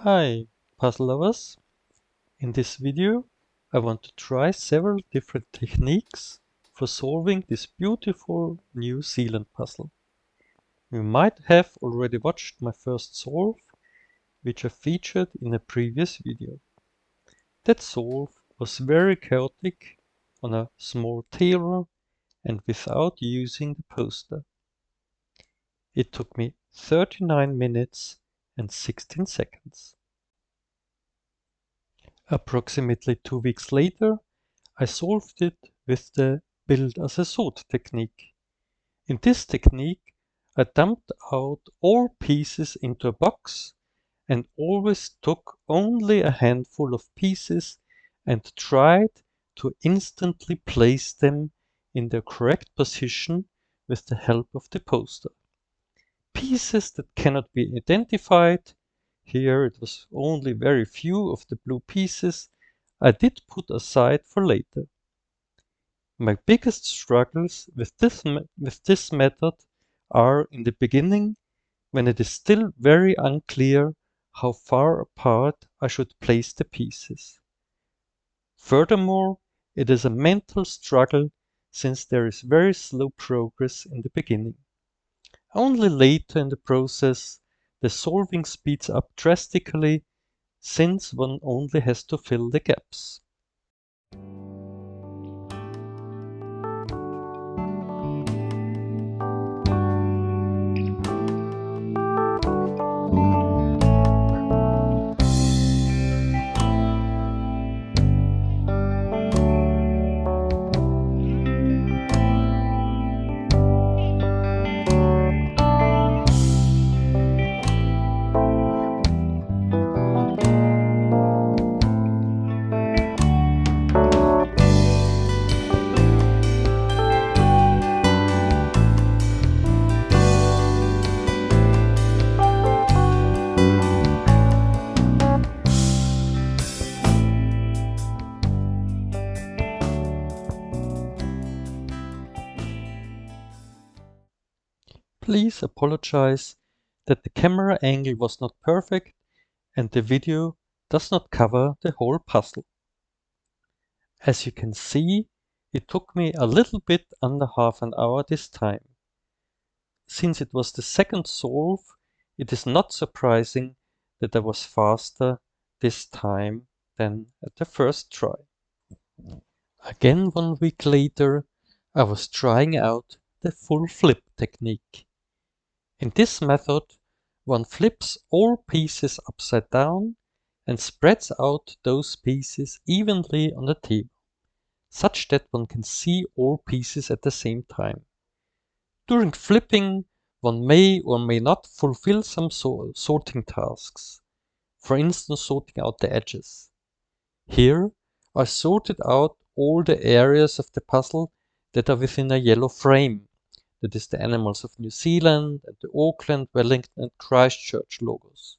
Hi, puzzle lovers! In this video, I want to try several different techniques for solving this beautiful New Zealand puzzle. You might have already watched my first solve, which I featured in a previous video. That solve was very chaotic on a small table and without using the poster. It took me 39 minutes and 16 seconds. Approximately 2 weeks later, I solved it with the build as a sort technique. In this technique, I dumped out all pieces into a box and always took only a handful of pieces and tried to instantly place them in their correct position with the help of the poster. Pieces that cannot be identified, here it was only very few of the blue pieces, I did put aside for later. My biggest struggles with this method are in the beginning, when it is still very unclear how far apart I should place the pieces. Furthermore, it is a mental struggle since there is very slow progress in the beginning. Only later in the process, the solving speeds up drastically since one only has to fill the gaps. Please apologize that the camera angle was not perfect and the video does not cover the whole puzzle. As you can see, it took me a little bit under half an hour this time. Since it was the second solve, it is not surprising that I was faster this time than at the first try. Again 1 week later, I was trying out the full flip technique. In this method, one flips all pieces upside down and spreads out those pieces evenly on the table, such that one can see all pieces at the same time. During flipping, one may or may not fulfill some sorting tasks, for instance sorting out the edges. Here, I sorted out all the areas of the puzzle that are within a yellow frame. That is the animals of New Zealand and the Auckland, Wellington and Christchurch logos.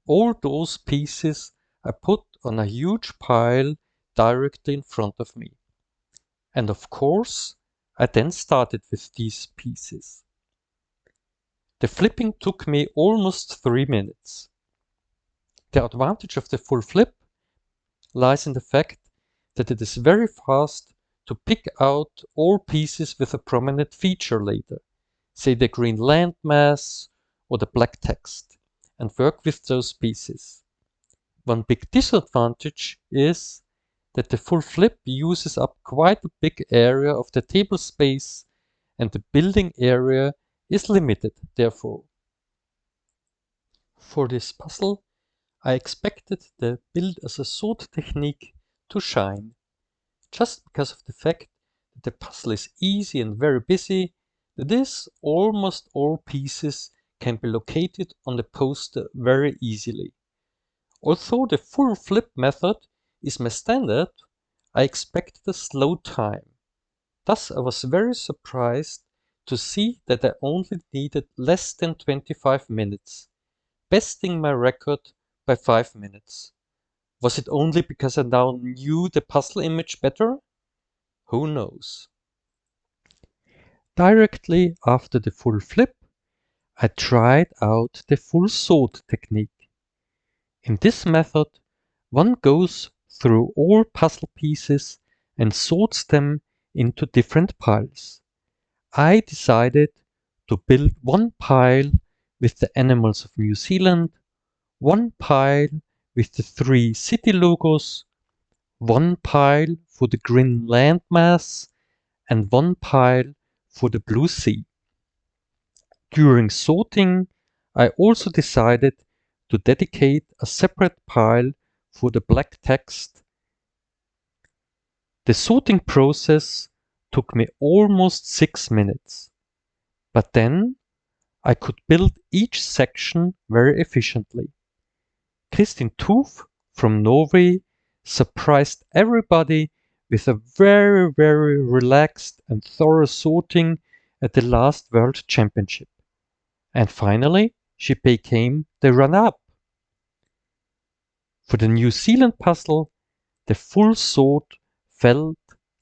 All those pieces I put on a huge pile directly in front of me. And of course, I then started with these pieces. The flipping took me almost 3 minutes. The advantage of the full flip lies in the fact that it is very fast to pick out all pieces with a prominent feature later, say the green landmass or the black text, and work with those pieces. One big disadvantage is that the full flip uses up quite a big area of the table space and the building area is limited therefore. For this puzzle, I expected the build as a sort technique to shine. Just because of the fact that the puzzle is easy and very busy, that is, almost all pieces can be located on the poster very easily. Although the full flip method is my standard, I expected a slow time. Thus I was very surprised to see that I only needed less than 25 minutes, besting my record by 5 minutes. Was it only because I now knew the puzzle image better? Who knows? Directly after the full flip, I tried out the full sort technique. In this method, one goes through all puzzle pieces and sorts them into different piles. I decided to build one pile with the animals of New Zealand, one pile with the 3 city logos, one pile for the green landmass, and one pile for the blue sea. During sorting, I also decided to dedicate a separate pile for the black text. The sorting process took me almost 6 minutes, but then I could build each section very efficiently. Kristin Toof from Norway surprised everybody with a very relaxed and thorough sorting at the last World Championship. And finally, she became the runner-up. For the New Zealand puzzle, the full sort felt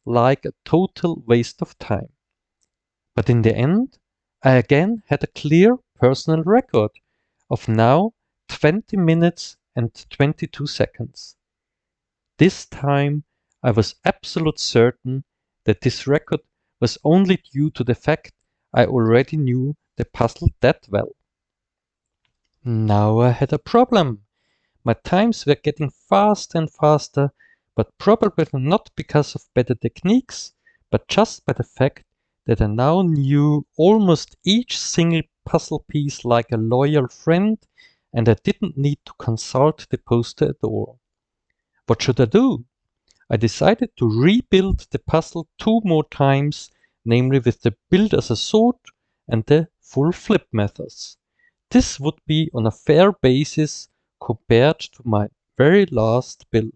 like a total waste of time. But in the end, I again had a clear personal record of now 20 minutes and 22 seconds. This time I was absolutely certain that this record was only due to the fact I already knew the puzzle that well. Now I had a problem. My times were getting faster and faster, but probably not because of better techniques, but just by the fact that I now knew almost each single puzzle piece like a loyal friend, and I didn't need to consult the poster at all. What should I do? I decided to rebuild the puzzle 2 more times, namely with the build as a sort and the full flip methods. This would be on a fair basis compared to my very last build.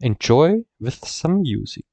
Enjoy with some music.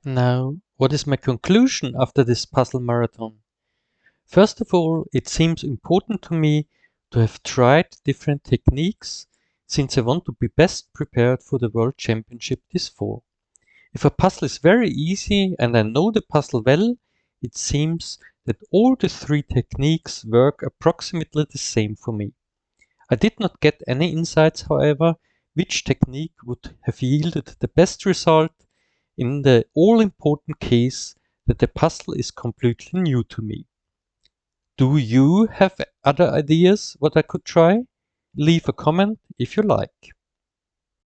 Now, what is my conclusion after this puzzle marathon? First of all, it seems important to me to have tried different techniques since I want to be best prepared for the World Championship this fall. If a puzzle is very easy and I know the puzzle well, it seems that all the three techniques work approximately the same for me. I did not get any insights, however, which technique would have yielded the best result in the all-important case that the puzzle is completely new to me. Do you have other ideas what I could try? Leave a comment if you like.